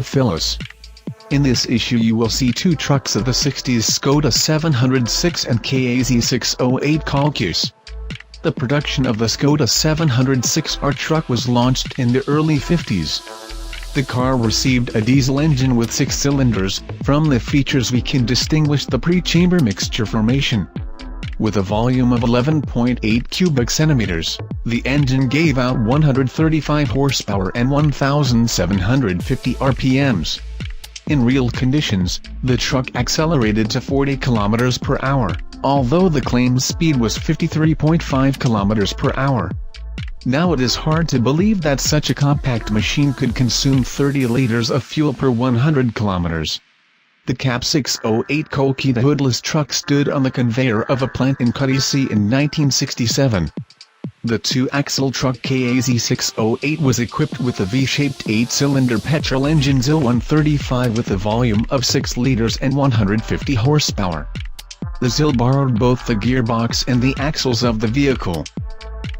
Phyllis. In this issue you will see two trucks of the 60s Skoda 706 and KAZ 608 Kolkhida. The production of the Skoda 706R truck was launched in the early 50s. The car received a diesel engine with 6 cylinders. From the features we can distinguish the pre-chamber mixture formation. With a volume of 11.8 cubic centimeters, the engine gave out 135 horsepower and 1,750 RPMs. In real conditions, the truck accelerated to 40 km per hour, although the claimed speed was 53.5 km per hour. Now it is hard to believe that such a compact machine could consume 30 liters of fuel per 100 kilometers. The Kap-608 Kolkhida hoodless truck stood on the conveyor of a plant in Kutaisi in 1967. The two-axle truck KAZ 608 was equipped with a V-shaped 8-cylinder petrol engine ZIL-135 with a volume of 6 liters and 150 horsepower. The ZIL borrowed both the gearbox and the axles of the vehicle.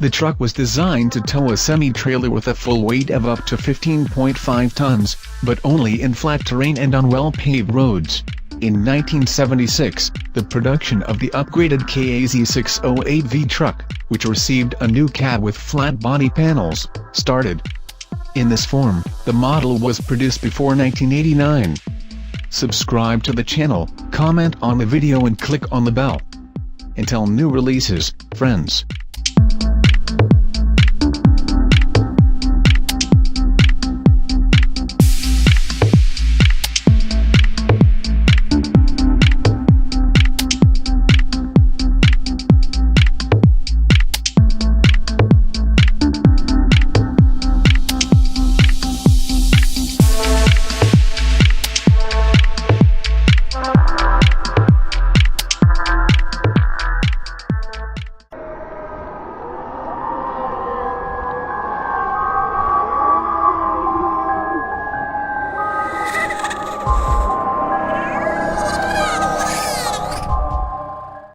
The truck was designed to tow a semi-trailer with a full weight of up to 15.5 tons, but only in flat terrain and on well-paved roads. In 1976, the production of the upgraded KAZ 608V truck, which received a new cab with flat body panels, started. In this form, the model was produced before 1989. Subscribe to the channel, comment on the video and click on the bell. Until new releases, friends.